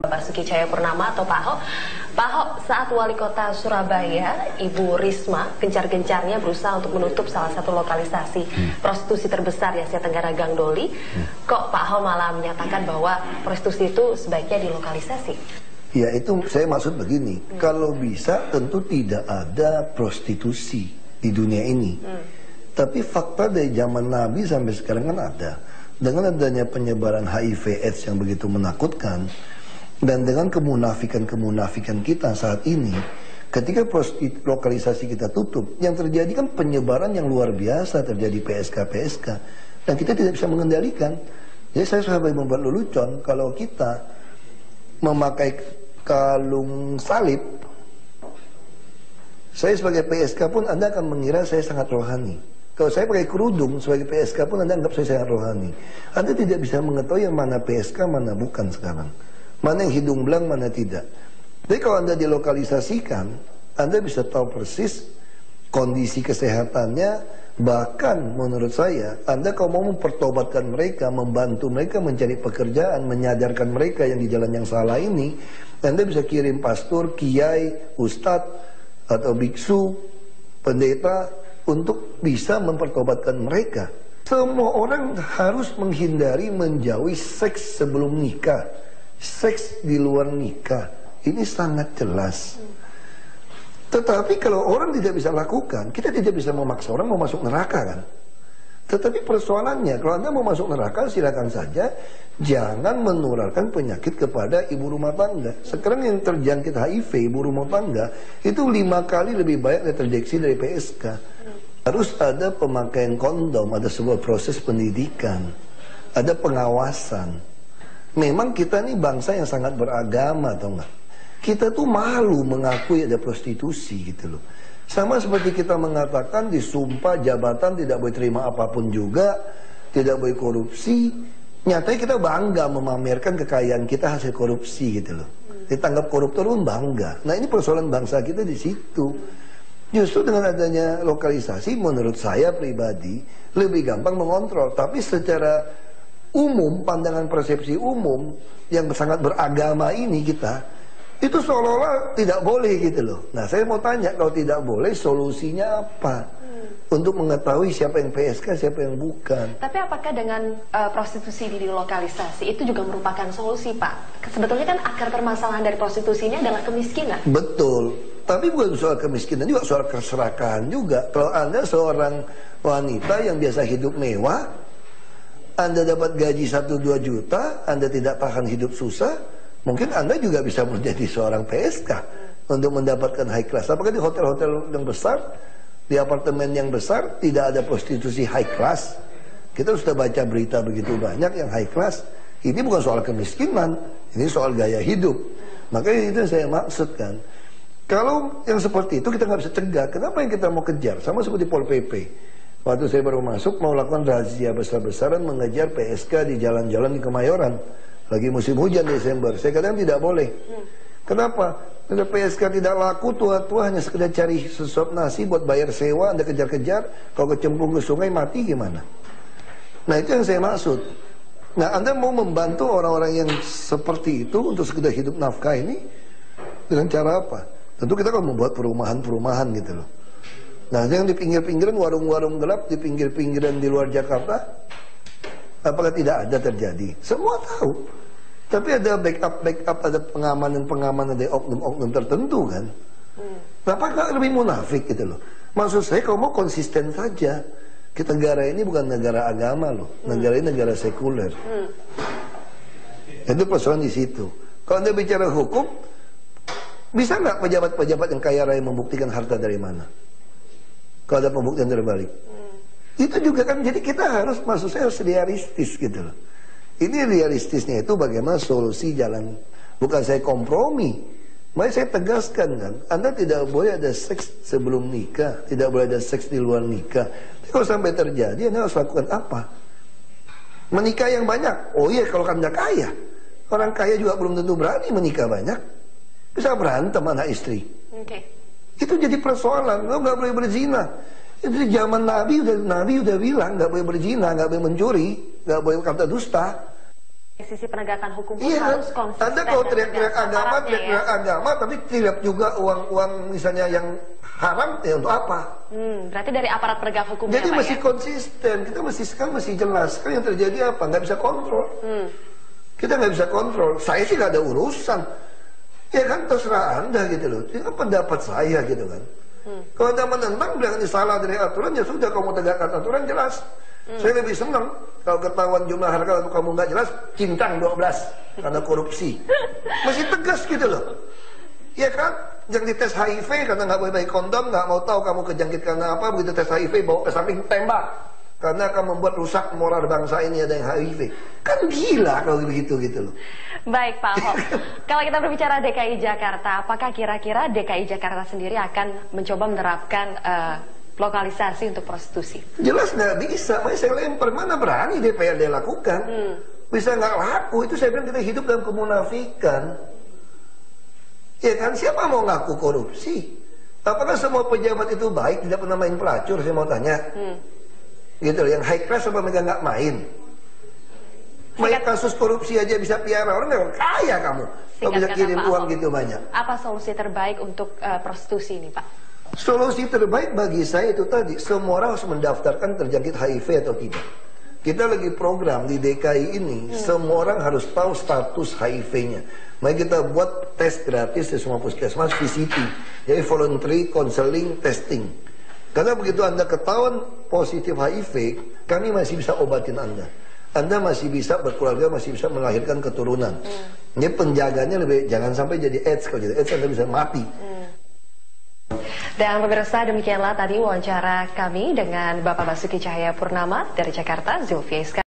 Basuki Cahayapurnama atau Pak Ahok. Pak Ahok, saat Wali Kota Surabaya, Ibu Risma, gencar-gencarnya berusaha untuk menutup salah satu lokalisasi prostitusi terbesar di Asia Tenggara, Gang Doli. Kok Pak Ahok malah menyatakan bahwa prostitusi itu sebaiknya dilokalisasi? Ya, itu saya maksud begini, kalau bisa tentu tidak ada prostitusi di dunia ini. Tapi fakta dari zaman Nabi sampai sekarang kan ada. Dengan adanya penyebaran HIV/AIDS yang begitu menakutkan, dan dengan kemunafikan kita saat ini, ketika lokalisasi kita tutup, yang terjadi kan penyebaran yang luar biasa, terjadi PSK, dan kita tidak bisa mengendalikan. Jadi saya sampai membuat lelucon, kalau kita memakai kalung salib, saya sebagai PSK pun Anda akan mengira saya sangat rohani. Kalau saya pakai kerudung sebagai PSK pun Anda anggap saya sangat rohani. Anda tidak bisa mengetahui yang mana PSK, mana bukan sekarang. Mana yang hidung belang, mana tidak. Jadi kalau Anda dilokalisasikan, Anda bisa tahu persis kondisi kesehatannya. Bahkan menurut saya, Anda kalau mau mempertobatkan mereka, membantu mereka mencari pekerjaan, menyadarkan mereka yang di jalan yang salah ini, Anda bisa kirim pastor, kiai, ustadz, atau biksu, pendeta, untuk bisa mempertobatkan mereka. Semua orang harus menghindari menjauhi seks sebelum nikah, seks di luar nikah. Ini sangat jelas. Tetapi kalau orang tidak bisa lakukan, kita tidak bisa memaksa orang mau masuk neraka kan. Tetapi persoalannya, kalau Anda mau masuk neraka silakan saja, jangan menularkan penyakit kepada ibu rumah tangga. Sekarang yang terjangkit HIV ibu rumah tangga itu 5 kali lebih banyak terdeteksi dari PSK. Harus ada pemakaian kondom, ada sebuah proses pendidikan, ada pengawasan. Memang kita ini bangsa yang sangat beragama, atau enggak? Kita tuh malu mengakui ada prostitusi gitu loh. Sama seperti kita mengatakan di sumpah jabatan tidak boleh terima apapun juga, tidak boleh korupsi. Nyatanya kita bangga memamerkan kekayaan kita hasil korupsi gitu loh. Ditanggap koruptor pun bangga. Nah ini persoalan bangsa kita di situ. Justru dengan adanya lokalisasi menurut saya pribadi lebih gampang mengontrol. Tapi secara umum, pandangan persepsi umum yang sangat beragama ini kita, itu seolah-olah tidak boleh gitu loh. Nah saya mau tanya, kalau tidak boleh solusinya apa? Untuk mengetahui siapa yang PSK, siapa yang bukan. Tapi apakah dengan prostitusi dilokalisasi itu juga merupakan solusi, Pak? Sebetulnya kan akar permasalahan dari prostitusi ini adalah kemiskinan. Betul. Tapi bukan soal kemiskinan juga, soal keserakahan juga. Kalau Anda seorang wanita yang biasa hidup mewah, Anda dapat gaji 1-2 juta, Anda tidak tahan hidup susah, mungkin Anda juga bisa menjadi seorang PSK untuk mendapatkan high class. Apakah di hotel-hotel yang besar, di apartemen yang besar, tidak ada prostitusi high class? Kita sudah baca berita begitu banyak yang high class. Ini bukan soal kemiskinan, ini soal gaya hidup. Makanya itu yang saya maksudkan. Kalau yang seperti itu kita nggak bisa cegah, kenapa yang kita mau kejar? Sama seperti Pol PP. Waktu saya baru masuk mau lakukan razia besar-besaran mengejar PSK di jalan-jalan di Kemayoran. Lagi musim hujan Desember. Saya katakan tidak boleh. Kenapa? Karena PSK tidak laku, tua-tua hanya sekedar cari sesuap nasi buat bayar sewa, Anda kejar-kejar, kalau kecemplung ke sungai mati gimana? Nah itu yang saya maksud. Nah Anda mau membantu orang-orang yang seperti itu untuk sekedar hidup nafkah ini dengan cara apa? Tentu kita akan membuat perumahan-perumahan gitu loh. Nah yang di pinggir-pinggiran, warung-warung gelap, di pinggir-pinggiran di luar Jakarta, apakah tidak ada terjadi? Semua tahu. Tapi ada backup, ada pengamanan dari oknum-oknum tertentu kan. Apakah lebih munafik gitu loh. Maksud saya kalau mau konsisten saja. Kita negara ini bukan negara agama loh. Negara ini negara sekuler. Itu persoalan di situ. Kalau Anda bicara hukum, bisa nggak pejabat-pejabat yang kaya raya membuktikan harta dari mana? Kalau ada pembuktian terbalik. Itu juga kan, jadi kita harus, maksud saya harus realistis gitu loh. Ini realistisnya itu bagaimana solusi jalan. Bukan saya kompromi. Makanya saya tegaskan kan, Anda tidak boleh ada seks sebelum nikah, tidak boleh ada seks di luar nikah. Tapi kalau sampai terjadi, Anda harus lakukan apa? Menikah yang banyak. Oh iya, kalau Anda kaya. Orang kaya juga belum tentu berani menikah banyak. Bisa berantem anak istri. Itu jadi persoalan. Lo nggak boleh berzina. Itu zaman Nabi udah bilang nggak boleh berzina, nggak boleh mencuri, nggak boleh kata dusta. Sisi penegakan hukum pun Iya, harus konsisten. Anda kalau dan teriak-teriak tegas agama, aparatnya teriak-teriak agama, tapi tidak juga uang misalnya yang haram, ya untuk apa? Berarti dari aparat penegak hukumnya, Jadi Pak, masih ya? konsisten, kita masih jelas. Kan yang terjadi apa? Nggak bisa kontrol. Kita nggak bisa kontrol. Saya sih nggak ada urusan. Ya kan terserah Anda gitu loh. Itu kan pendapat saya gitu kan. Kalau Anda menentang, bilang ini salah dari aturan, ya sudah kamu tegakkan aturan jelas. Saya lebih senang kalau ketahuan jumlah harga untuk kamu nggak jelas, cincang 12 karena korupsi. Masih tegas gitu loh. Ya kan? Yang dites HIV karena nggak boleh pakai kondom, nggak mau tahu kamu kejangkit karena apa, begitu tes HIV bawa ke samping tembak. Karena akan membuat rusak moral bangsa ini ada yang HIV. Kan gila kalau begitu gitu loh. Baik, Pak Ahok. Kalau kita berbicara DKI Jakarta, apakah kira-kira DKI Jakarta sendiri akan mencoba menerapkan lokalisasi untuk prostitusi? Jelas nggak bisa, makanya saya lempar, mana berani DPRD lakukan. Bisa nggak laku, itu saya bilang kita hidup dalam kemunafikan. Ya kan, siapa mau ngaku korupsi? Apakah semua pejabat itu baik, tidak pernah main pelacur, saya mau tanya. Gitu loh, yang high class apa mereka nggak main? Main kasus korupsi aja bisa piara orang, nggak kaya kamu. Kalau bisa kirim uang gitu banyak. Apa solusi terbaik untuk prostitusi ini, Pak? Solusi terbaik bagi saya itu tadi, semua orang harus mendaftarkan terjangkit HIV atau tidak. Kita lagi program di DKI ini, semua orang harus tahu status HIV-nya. Mari kita buat tes gratis di semua puskesmas, VCT. Jadi voluntary counseling testing. Karena begitu Anda ketahuan positif HIV, kami masih bisa obatin Anda. Anda masih bisa berkeluarga, masih bisa melahirkan keturunan. Ini penjaganya lebih, jangan sampai jadi AIDS. Kalau jadi AIDS Anda bisa mati. Dan pemirsa, demikianlah tadi wawancara kami dengan Bapak Basuki Cahayapurnama dari Jakarta, Zulfi Iskandar.